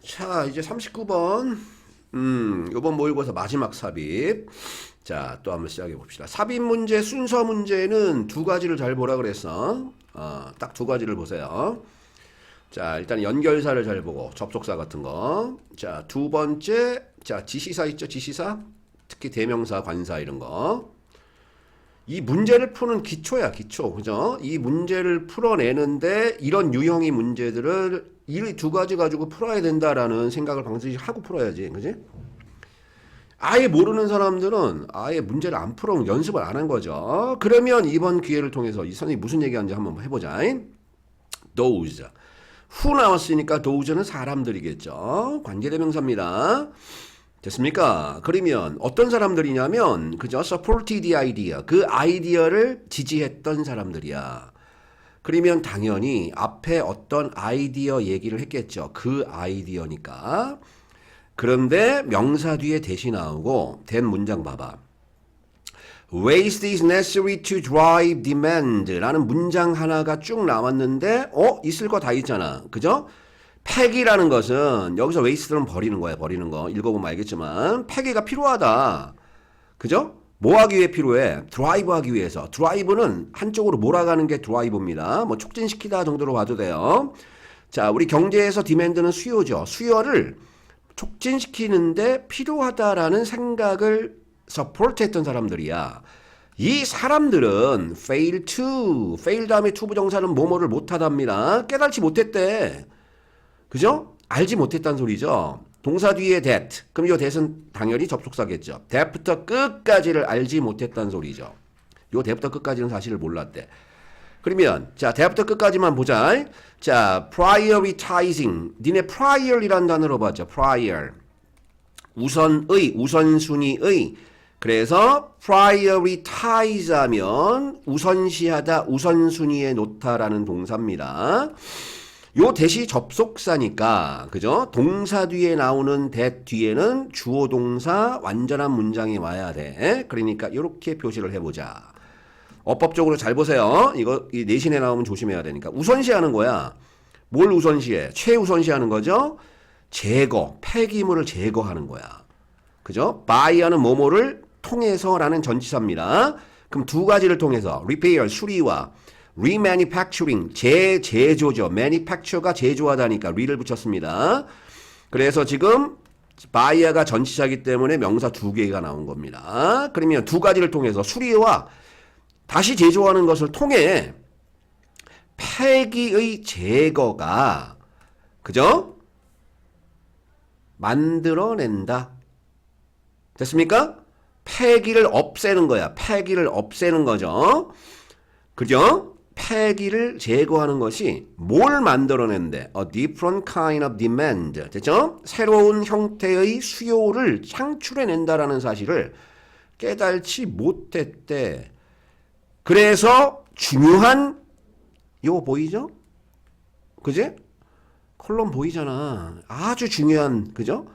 자, 이제 39번. 요번 모의고사 마지막 삽입. 자, 또 한번 시작해 봅시다. 삽입 문제, 순서 문제는 두 가지를 잘 보라 그랬어. 딱 두 가지를 보세요. 자, 일단 연결사를 잘 보고, 접속사 같은 거. 자, 두 번째, 자, 지시사 있죠? 지시사? 특히 대명사, 관사 이런 거. 이 문제를 푸는 기초야, 기초. 그죠? 이 문제를 풀어내는데 이런 유형의 문제들을 이 두 가지 가지고 풀어야 된다라는 생각을 반드시 하고 풀어야지. 그지? 아예 모르는 사람들은 아예 문제를 안 풀어 연습을 안 한 거죠. 그러면 이번 기회를 통해서 이 선생님이 무슨 얘기하는지 한번 해보자. those. who 나왔으니까 those는 사람들이겠죠. 관계대명사입니다. 됐습니까? 그러면 어떤 사람들이냐면 그죠? supported the idea. 그 아이디어를 지지했던 사람들이야. 그러면 당연히 앞에 어떤 아이디어 얘기를 했겠죠. 그 아이디어니까. 그런데 명사 뒤에 대시 나오고 된 문장 봐봐. Waste is necessary to drive demand 라는 문장 하나가 쭉 나왔는데 있을 거 다 있잖아. 그죠? 폐기라는 것은 여기서 waste는 버리는 거야. 버리는 거. 읽어보면 알겠지만 폐기가 필요하다. 그죠? 뭐 하기 위해 필요해? 드라이브 하기 위해서. 드라이브는 한쪽으로 몰아가는 게 드라이브입니다. 뭐 촉진시키다 정도로 봐도 돼요. 자, 우리 경제에서 디맨드는 수요죠. 수요를 촉진시키는데 필요하다라는 생각을 서포트했던 사람들이야. 이 사람들은 fail to, fail 다음에 to 부정사는 뭐뭐를 못하답니다. 깨달지 못했대. 그죠? 알지 못했다는 소리죠. 동사 뒤에 that. 그럼 이 that은 당연히 접속사겠죠. that부터 끝까지를 알지 못했다는 소리죠. 요 that부터 끝까지는 사실을 몰랐대. 그러면 자 that부터 끝까지만 보자. 자 prioritizing. 니네 prior이라는 단어로 봤죠. prior. 우선의, 우선순위의. 그래서 prioritize 하면 우선시하다, 우선순위에 놓다라는 동사입니다. 요 대시 접속사니까 그죠? 동사 뒤에 나오는 that 뒤에는 주어 동사 완전한 문장이 와야 돼. 그러니까 이렇게 표시를 해보자. 어법적으로 잘 보세요. 이거 이 내신에 나오면 조심해야 되니까. 우선시하는 거야. 뭘 우선시해? 최우선시하는 거죠? 제거, 폐기물을 제거하는 거야. 그죠? by하는 뭐뭐를 통해서라는 전치사입니다. 그럼 두 가지를 통해서 repair, 수리와 remanufacturing, 재제조죠. manufacture가 제조하다니까 re를 붙였습니다. 그래서 지금 buy가 전치사이기 때문에 명사 두 개가 나온 겁니다. 그러면 두 가지를 통해서 수리와 다시 제조하는 것을 통해 폐기의 제거가 그죠? 만들어낸다. 됐습니까? 폐기를 없애는 거야. 폐기를 없애는 거죠. 그죠? 폐기를 제거하는 것이 뭘 만들어낸대? A different kind of demand. 됐죠? 새로운 형태의 수요를 창출해낸다라는 사실을 깨달지 못했대. 그래서 중요한 이거 보이죠? 그지? 콜럼 보이잖아. 아주 중요한 그죠?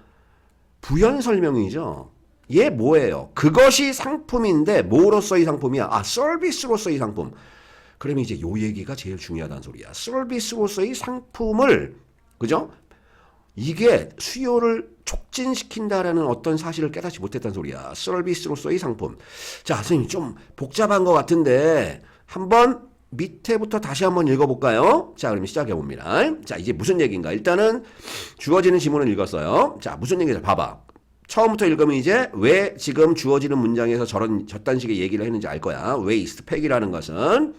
부연 설명이죠. 얘 뭐예요? 그것이 상품인데 뭐로서의 상품이야? 서비스로서의 상품. 그러면 이제 요 얘기가 제일 중요하다는 소리야. 서비스로서의 상품을 그죠? 이게 수요를 촉진시킨다라는 어떤 사실을 깨닫지 못했다는 소리야. 서비스로서의 상품. 자, 선생님 좀 복잡한 것 같은데 한번 밑에부터 다시 한번 읽어볼까요? 자, 그럼 시작해봅니다. 자, 이제 무슨 얘기인가? 일단은 주어지는 지문을 읽었어요. 자, 무슨 얘기인지 봐봐. 처음부터 읽으면 이제 왜 지금 주어지는 문장에서 저딴 식의 얘기를 했는지 알 거야. waste, 폐기라는 것은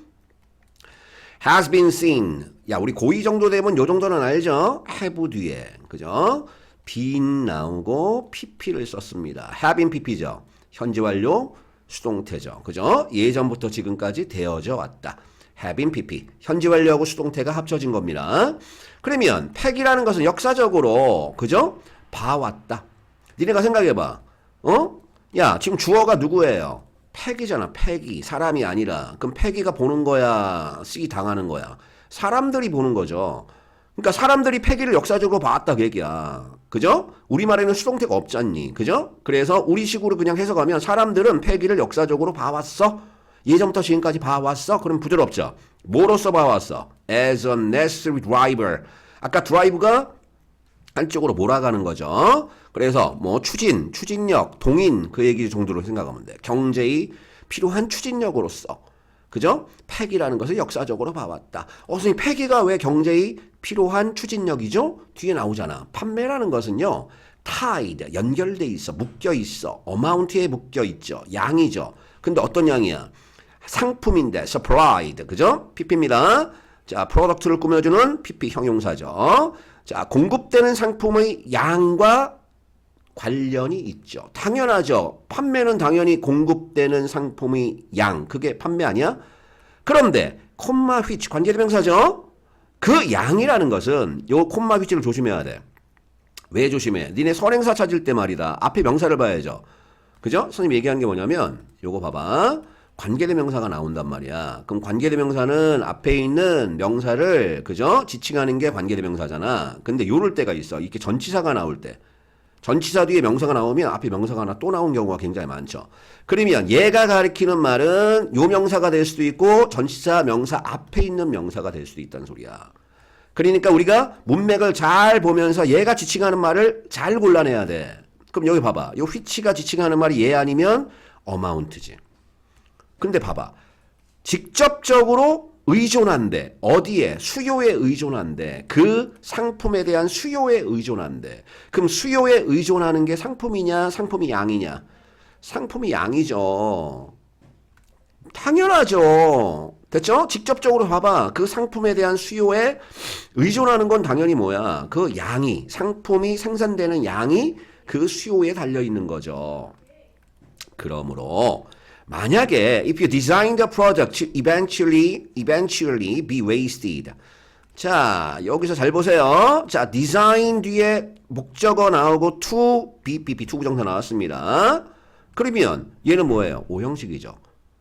has been seen. 야, 우리 고2 정도 되면 요 정도는 알죠? have 뒤에. 그죠? been 나오고 pp를 썼습니다. have been pp죠. 현재 완료 수동태죠. 그죠? 예전부터 지금까지 되어져 왔다. have been pp. 현재 완료하고 수동태가 합쳐진 겁니다. 그러면 폐기라는 것은 역사적으로 그죠? 봐왔다. 니네가 생각해봐. 야, 지금 주어가 누구예요? 폐기잖아, 폐기. 사람이 아니라. 그럼 폐기가 보는 거야? 쓰기 당하는 거야? 사람들이 보는 거죠. 그러니까 사람들이 폐기를 역사적으로 봐왔다 그 얘기야. 그죠? 우리말에는 수동태가 없잖니. 그죠? 그래서 우리식으로 그냥 해석하면 사람들은 폐기를 역사적으로 봐왔어? 예전부터 지금까지 봐왔어? 그럼 부드럽죠? 뭐로써 봐왔어? As a necessary driver. 아까 드라이브가 한쪽으로 몰아가는 거죠. 그래서 뭐 추진, 추진력, 동인 그 얘기 정도로 생각하면 돼. 경제에 필요한 추진력으로서. 그죠? 폐기라는 것을 역사적으로 봐왔다. 선생님, 폐기가 왜 경제에 필요한 추진력이죠? 뒤에 나오잖아. 판매라는 것은요, tied, 연결돼 있어, 묶여 있어, amount에 묶여 있죠. 양이죠. 근데 어떤 양이야? 상품인데, supplied, 그죠? pp입니다. 자, 프로덕트를 꾸며주는 pp 형용사죠. 자, 공급되는 상품의 양과 관련이 있죠. 당연하죠. 판매는 당연히 공급되는 상품의 양, 그게 판매 아니야? 그런데 콤마 which 관계대명사죠. 그 양이라는 것은 요 콤마 which를 조심해야 돼. 왜 조심해? 니네 선행사 찾을 때 말이다. 앞에 명사를 봐야죠. 그죠? 선생님 얘기하는 게 뭐냐면 요거 봐봐. 관계대명사가 나온단 말이야. 그럼 관계대명사는 앞에 있는 명사를 그죠? 지칭하는 게 관계대명사잖아. 근데 요럴 때가 있어. 이렇게 전치사가 나올 때. 전치사 뒤에 명사가 나오면 앞에 명사가 하나 또 나온 경우가 굉장히 많죠. 그러면 얘가 가리키는 말은 요 명사가 될 수도 있고 전치사 명사 앞에 있는 명사가 될 수도 있다는 소리야. 그러니까 우리가 문맥을 잘 보면서 얘가 지칭하는 말을 잘 골라내야 돼. 그럼 여기 봐봐. 요 which가 지칭하는 말이 얘 아니면 amount지. 근데 봐봐. 직접적으로 의존한대. 어디에? 수요에 의존한대. 그 상품에 대한 수요에 의존한대. 그럼 수요에 의존하는 게 상품이냐? 상품이 양이냐? 상품이 양이죠. 당연하죠. 됐죠? 직접적으로 봐봐. 그 상품에 대한 수요에 의존하는 건 당연히 뭐야? 그 양이, 상품이 생산되는 양이 그 수요에 달려있는 거죠. 그러므로 만약에 if you design the product eventually be wasted. 자, 여기서 잘 보세요. 자, design 뒤에 목적어 나오고 to be 투부정사 나왔습니다. 그러면 얘는 뭐예요? 오형식이죠.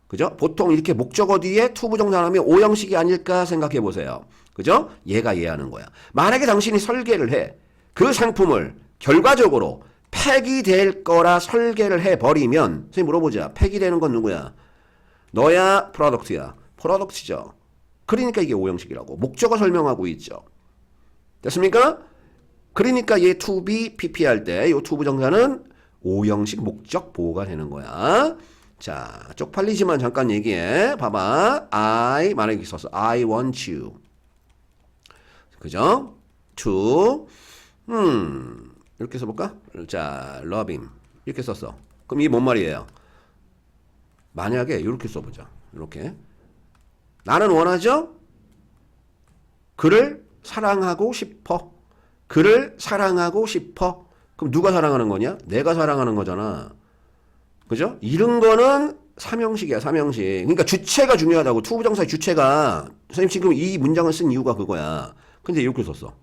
그죠? 보통 이렇게 목적어 뒤에 투부정사 나오면 오형식이 아닐까 생각해 보세요. 그죠? 얘가 이해하는 거야. 만약에 당신이 설계를 해. 그 상품을 결과적으로 폐기될 거라 설계를 해버리면 선생님 물어보자. 폐기되는 건 누구야? 너야? 프로덕트야? 프로덕트죠. 그러니까 이게 오형식이라고. 목적어 설명하고 있죠. 됐습니까? 그러니까 얘 to be pp 할 때 이 투부정사는 오형식 목적 보호가 되는 거야. 자, 쪽팔리지만 잠깐 얘기해. 봐봐. I 만약에 썼어. I want you. 그죠? to 이렇게 써볼까? 자, love him. 이렇게 썼어. 그럼 이게 뭔 말이에요? 만약에 이렇게 써보자. 이렇게. 나는 원하죠? 그를 사랑하고 싶어. 그를 사랑하고 싶어. 그럼 누가 사랑하는 거냐? 내가 사랑하는 거잖아. 그죠? 이런 거는 삼형식이야, 삼형식. 그러니까 주체가 중요하다고. 투부정사의 주체가. 선생님 지금 이 문장을 쓴 이유가 그거야. 근데 이렇게 썼어.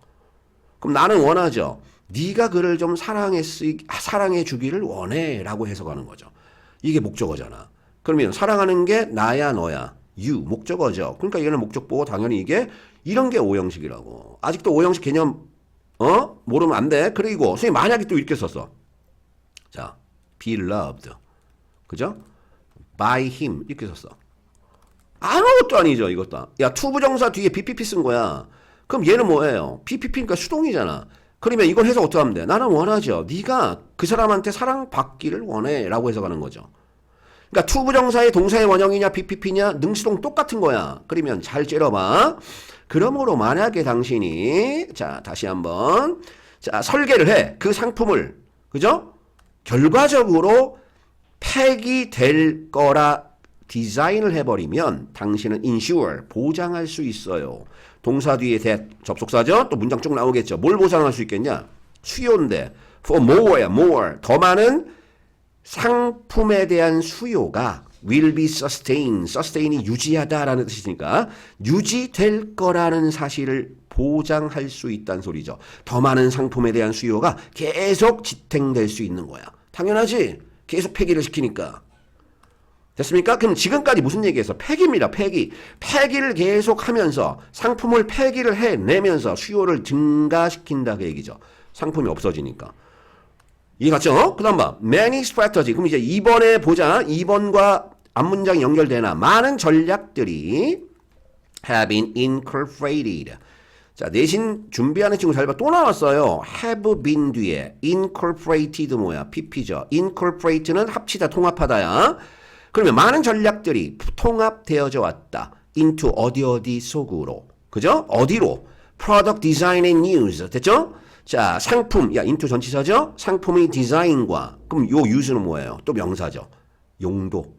그럼 나는 원하죠. 네가 그를 좀 사랑해 주기를 원해 라고 해석하는 거죠. 이게 목적어잖아. 그러면 사랑하는 게 나야 너야. you 목적어죠. 그러니까 얘는 목적보고 당연히 이게 이런 게 오형식이라고. 아직도 오형식 개념 모르면 안 돼. 그리고 선생님 만약에 또 이렇게 썼어. 자, be loved. 그죠? by him 이렇게 썼어. 아무것도 아니죠. 이것도. 야, 투부정사 뒤에 BPP 쓴 거야. 그럼 얘는 뭐예요? BPP니까 수동이잖아. 그러면 이걸 해석 어떻게 하면 돼? 나는 원하죠. 네가 그 사람한테 사랑받기를 원해 라고 해석하는 거죠. 그러니까 투부정사의 동사의 원형이냐 BPP냐 능수동 똑같은 거야. 그러면 잘 째려봐. 그러므로 만약에 당신이 자 다시 한번 자 설계를 해. 그 상품을 그죠? 결과적으로 폐기될 거라 디자인을 해버리면 당신은 ensure 보장할 수 있어요. 동사 뒤에 that 접속사죠. 또 문장 쭉 나오겠죠. 뭘 보장할 수 있겠냐? 수요인데 for more야 more 더 많은 상품에 대한 수요가 will be sustain이 유지하다라는 뜻이니까 유지될 거라는 사실을 보장할 수 있다는 소리죠. 더 많은 상품에 대한 수요가 계속 지탱될 수 있는 거야. 당연하지. 계속 폐기를 시키니까. 됐습니까? 그럼 지금까지 무슨 얘기했어? 폐기입니다. 폐기. 폐기를 계속하면서 상품을 폐기를 해내면서 수요를 증가시킨다 그 얘기죠. 상품이 없어지니까. 이해갔죠? 그 다음 봐. Many strategy. 그럼 이제 2번에 보자. 2번과 앞문장이 연결되나. 많은 전략들이 have been incorporated. 자, 내신 준비하는 친구 잘 봐. 또 나왔어요. have been 뒤에 incorporated 뭐야? pp죠. incorporate는 합치다, 통합하다야. 그러면 많은 전략들이 통합되어져 왔다. into 어디 속으로. 그죠? 어디로? product design and use. 됐죠? 자, 상품. 야, into 전치사죠? 상품의 디자인과. 그럼 요 use는 뭐예요? 또 명사죠. 용도.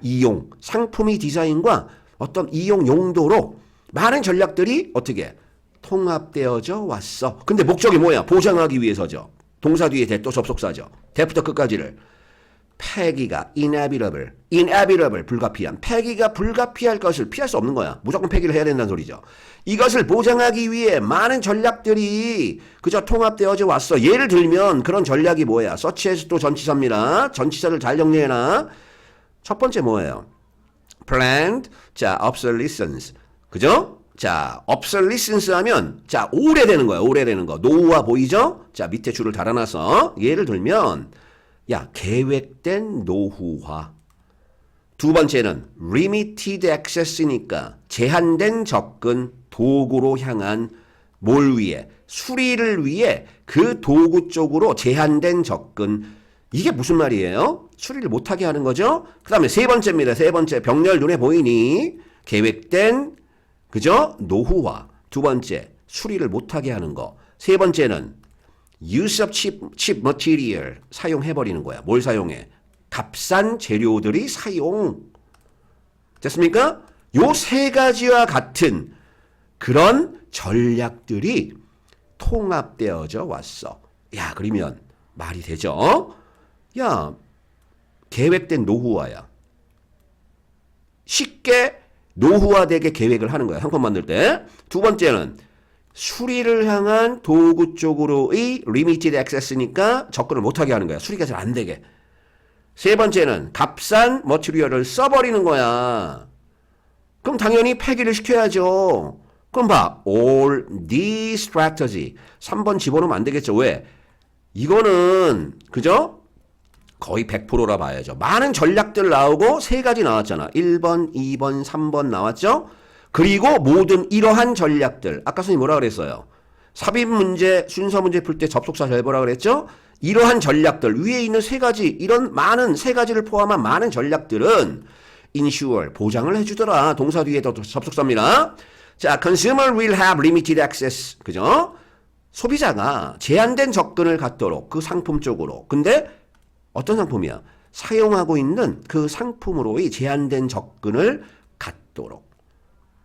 이용. 상품의 디자인과 어떤 이용 용도로 많은 전략들이 어떻게 통합되어져 왔어. 근데 목적이 뭐야? 보장하기 위해서죠. 동사 뒤에 대 또 접속사죠. 대부터 끝까지를. 폐기가 inevitable 불가피한. 폐기가 불가피할 것을 피할 수 없는 거야. 무조건 폐기를 해야 된다는 소리죠. 이것을 보장하기 위해 많은 전략들이 그저 통합되어져 왔어. 예를 들면 그런 전략이 뭐야? 서치에서 또 전치사입니다. 전치사를 잘 정리해놔. 첫 번째 뭐예요? planned. 자, obsolescence. 그죠? 자, obsolescence 하면 자, 오래되는 거야. 오래되는 거. 노후화 보이죠? 자, 밑에 줄을 달아놔서 예를 들면 야, 계획된 노후화. 두 번째는 limited access니까 제한된 접근, 도구로 향한 뭘 위해? 수리를 위해 그 도구 쪽으로 제한된 접근. 이게 무슨 말이에요? 수리를 못하게 하는 거죠? 그 다음에 세 번째입니다. 세 번째, 병렬 눈에 보이니? 계획된, 그죠? 노후화. 두 번째, 수리를 못하게 하는 거. 세 번째는 use of cheap material. 사용해버리는 거야. 뭘 사용해? 값싼 재료들이 사용. 됐습니까? 요 세 가지와 같은 그런 전략들이 통합되어져 왔어. 야, 그러면 말이 되죠? 야, 계획된 노후화야. 쉽게 노후화되게 계획을 하는 거야. 상품 만들 때. 두 번째는 수리를 향한 도구 쪽으로의 limited access니까 접근을 못하게 하는 거야. 수리가 잘 안 되게. 세 번째는 값싼 머티리얼을 써버리는 거야. 그럼 당연히 폐기를 시켜야죠. 그럼 봐. all these strategy. 3번 집어넣으면 안 되겠죠. 왜? 이거는 그죠? 거의 100%라 봐야죠. 많은 전략들 나오고 세 가지 나왔잖아. 1번, 2번, 3번 나왔죠? 그리고 모든 이러한 전략들. 아까 선생님 뭐라 그랬어요? 삽입 문제, 순서 문제 풀 때 접속사 잘 보라 그랬죠? 이러한 전략들, 위에 있는 세 가지, 이런 많은 세 가지를 포함한 많은 전략들은 ensure, 보장을 해주더라. 동사 뒤에 더 접속사입니다. 자, consumer will have limited access. 그죠? 소비자가 제한된 접근을 갖도록 그 상품 쪽으로. 근데 어떤 상품이야? 사용하고 있는 그 상품으로의 제한된 접근을 갖도록.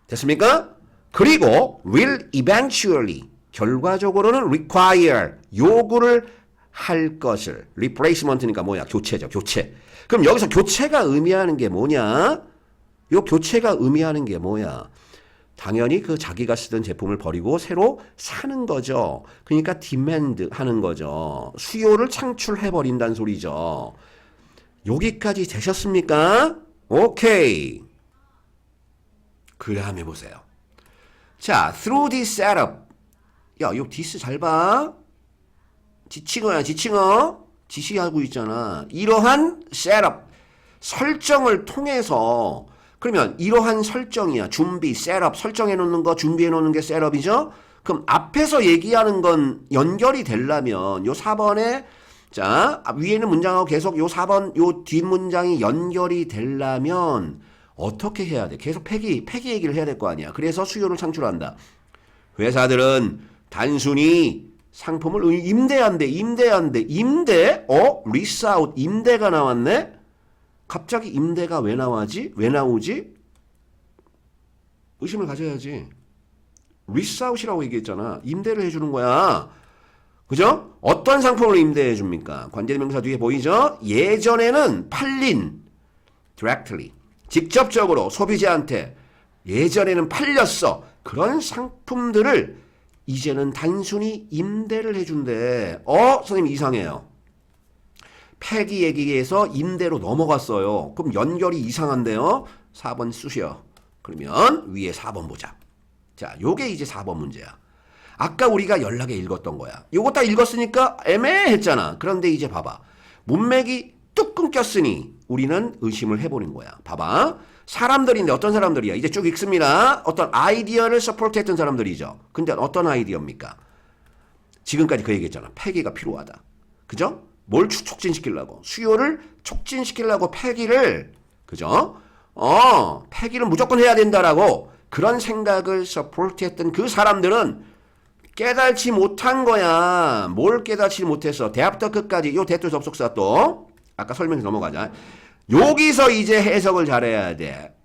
됐습니까? 그리고 will eventually, 결과적으로는 require, 요구를 할 것을. replacement니까 뭐야? 교체죠. 교체. 그럼 여기서 교체가 의미하는 게 뭐냐? 요 교체가 의미하는 게 뭐야? 당연히 그 자기가 쓰던 제품을 버리고 새로 사는 거죠. 그러니까 demand 하는 거죠. 수요를 창출해버린다는 소리죠. 여기까지 되셨습니까? 오케이. 그 다음에 보세요. 자, through this setup. 야, 요 this 잘 봐. 지칭어야, 지칭어. 지시하고 있잖아. 이러한 setup. 설정을 통해서 그러면 이러한 설정이야. 준비, 셋업, 설정해 놓는 거, 준비해 놓는 게 셋업이죠? 그럼 앞에서 얘기하는 건 연결이 되려면 요 4번에 자, 위에 있는 문장하고 계속 요 4번 요 뒷문장이 연결이 되려면 어떻게 해야 돼? 계속 폐기 얘기를 해야 될 거 아니야. 그래서 수요를 창출한다. 회사들은 단순히 상품을 임대한대. 임대? 리스 아웃. 임대가 나왔네? 갑자기 임대가 왜 나오지? 의심을 가져야지. 리스아웃이라고 얘기했잖아. 임대를 해주는 거야. 그죠? 어떤 상품을 임대해 줍니까? 관계대명사 뒤에 보이죠? 예전에는 팔린, directly, 직접적으로 소비자한테 예전에는 팔렸어. 그런 상품들을 이제는 단순히 임대를 해준대. 선생님 이상해요. 폐기 얘기에서 임대로 넘어갔어요. 그럼 연결이 이상한데요. 4번 쓰셔. 그러면 위에 4번 보자. 자, 요게 이제 4번 문제야. 아까 우리가 연락에 읽었던 거야. 요거 딱 읽었으니까 애매했잖아. 그런데 이제 봐봐. 문맥이 뚝 끊겼으니 우리는 의심을 해보는 거야. 봐봐. 사람들인데 어떤 사람들이야? 이제 쭉 읽습니다. 어떤 아이디어를 서포트했던 사람들이죠. 근데 어떤 아이디어입니까? 지금까지 그 얘기했잖아. 폐기가 필요하다. 그죠? 뭘 촉진시키려고? 수요를 촉진시키려고 폐기를, 그죠? 폐기를 무조건 해야 된다라고 그런 생각을 서포트했던 그 사람들은 깨달지 못한 거야. 뭘 깨달지 못했어? 대합부터 끝까지 요 대표 접속사 또 아까 설명해서 넘어가자. 여기서 이제 해석을 잘해야 돼.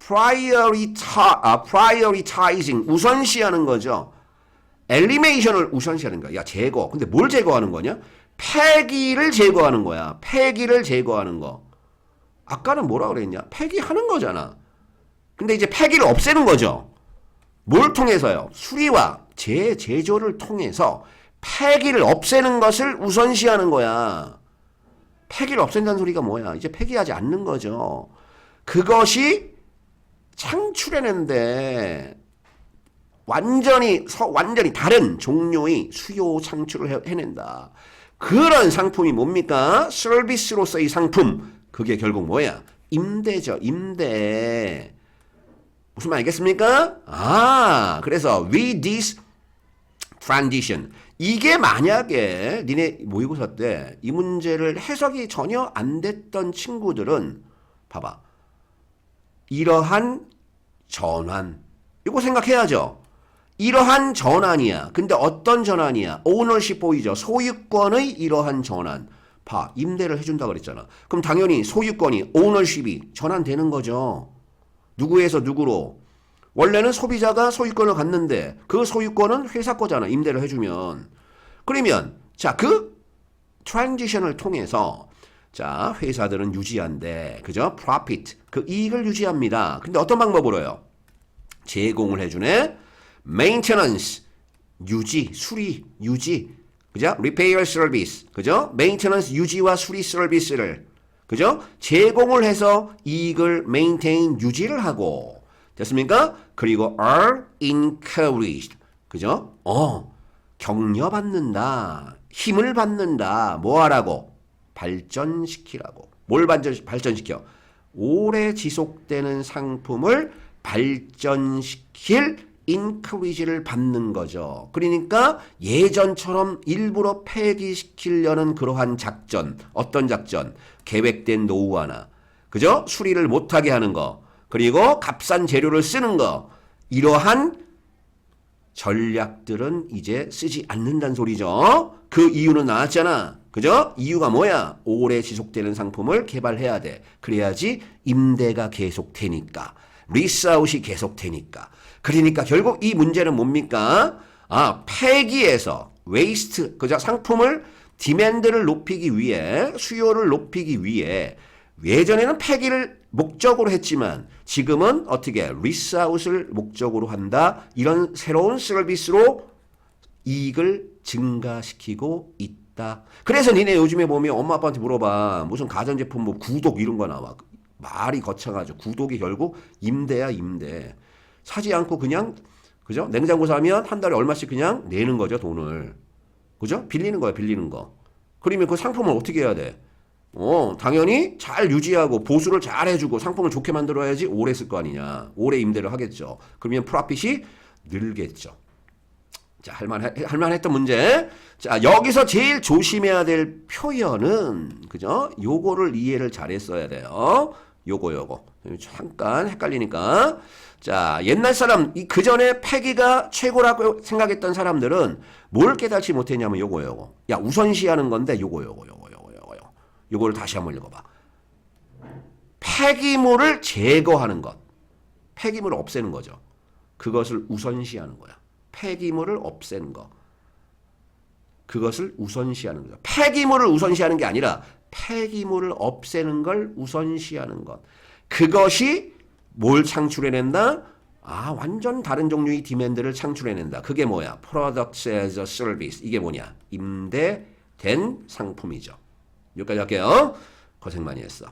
prioritizing 우선시하는 거죠. 엘리메이션을 우선시하는 거야. 야, 제거. 근데 뭘 제거하는 거냐? 폐기를 제거하는 거야. 폐기를 제거하는 거. 아까는 뭐라 그랬냐? 폐기하는 거잖아. 근데 이제 폐기를 없애는 거죠. 뭘 통해서요? 수리와 재제조를 통해서 폐기를 없애는 것을 우선시하는 거야. 폐기를 없앤다는 소리가 뭐야? 이제 폐기하지 않는 거죠. 그것이 창출해낸데 완전히 다른 종류의 수요 창출을 해낸다. 그런 상품이 뭡니까? 서비스로서의 상품. 그게 결국 뭐야? 임대죠. 임대. 무슨 말 알겠습니까? 그래서 with this transition. 이게 만약에 니네 모의고사 때 이 문제를 해석이 전혀 안 됐던 친구들은 봐봐. 이러한 전환. 이거 생각해야죠. 이러한 전환이야. 근데 어떤 전환이야? 오너십 보이죠. 소유권의 이러한 전환. 봐. 임대를 해준다 그랬잖아. 그럼 당연히 소유권이 오너십이 전환되는 거죠. 누구에서 누구로? 원래는 소비자가 소유권을 갖는데 그 소유권은 회사 거잖아. 임대를 해주면. 그러면 자, 그 트랜지션을 통해서 자, 회사들은 유지한대. 그죠? profit. 그 이익을 유지합니다. 근데 어떤 방법으로요? 제공을 해주네. maintenance. 유지, 수리, 유지. 그죠? repair service. 그죠? maintenance 유지와 수리 서비스를 그죠? 제공을 해서 이익을 maintain 유지를 하고 됐습니까? 그리고 are encouraged. 그죠? 격려받는다. 힘을 받는다. 뭐 하라고? 발전시키라고. 뭘 발전시켜? 오래 지속되는 상품을 발전시킬 encourage를 받는 거죠. 그러니까 예전처럼 일부러 폐기시키려는 그러한 작전, 어떤 작전? 계획된 노후 하나, 그죠? 수리를 못하게 하는 거, 그리고 값싼 재료를 쓰는 거, 이러한 전략들은 이제 쓰지 않는다는 소리죠. 그 이유는 나왔잖아. 그죠? 이유가 뭐야? 오래 지속되는 상품을 개발해야 돼. 그래야지 임대가 계속되니까. 리스아웃이 계속되니까. 그러니까 결국 이 문제는 뭡니까? 폐기에서 웨이스트, 그죠? 상품을 디맨드를 높이기 위해, 수요를 높이기 위해 예전에는 폐기를 목적으로 했지만 지금은 어떻게 리스아웃을 목적으로 한다. 이런 새로운 서비스로 이익을 증가시키고 있다. 그래서 니네 요즘에 보면 엄마 아빠한테 물어봐. 무슨 가전제품 뭐 구독 이런 거 나와. 말이 거창하죠. 구독이 결국 임대야, 임대. 사지 않고 그냥, 그죠? 냉장고 사면 한 달에 얼마씩 그냥 내는 거죠, 돈을. 그죠? 빌리는 거야, 빌리는 거. 그러면 그 상품을 어떻게 해야 돼? 당연히 잘 유지하고 보수를 잘 해주고 상품을 좋게 만들어야지 오래 쓸 거 아니냐. 오래 임대를 하겠죠. 그러면 프로핏이 늘겠죠. 자, 할만했던 문제. 자, 여기서 제일 조심해야 될 표현은, 그죠? 요거를 이해를 잘 했어야 돼요. 요거. 잠깐 헷갈리니까. 자, 옛날 사람, 그 전에 폐기가 최고라고 생각했던 사람들은 뭘 깨닫지 못했냐면 요거. 야, 우선시하는 건데 요거를 다시 한번 읽어봐. 폐기물을 제거하는 것. 폐기물을 없애는 거죠. 그것을 우선시하는 거야. 폐기물을 없애는 거. 그것을 우선시하는 거죠. 폐기물을 우선시하는 게 아니라 폐기물을 없애는 걸 우선시하는 것. 그것이 뭘 창출해낸다? 완전 다른 종류의 디맨드를 창출해낸다. 그게 뭐야? Products as a Service. 이게 뭐냐? 임대된 상품이죠. 여기까지 할게요. 고생 많이 했어.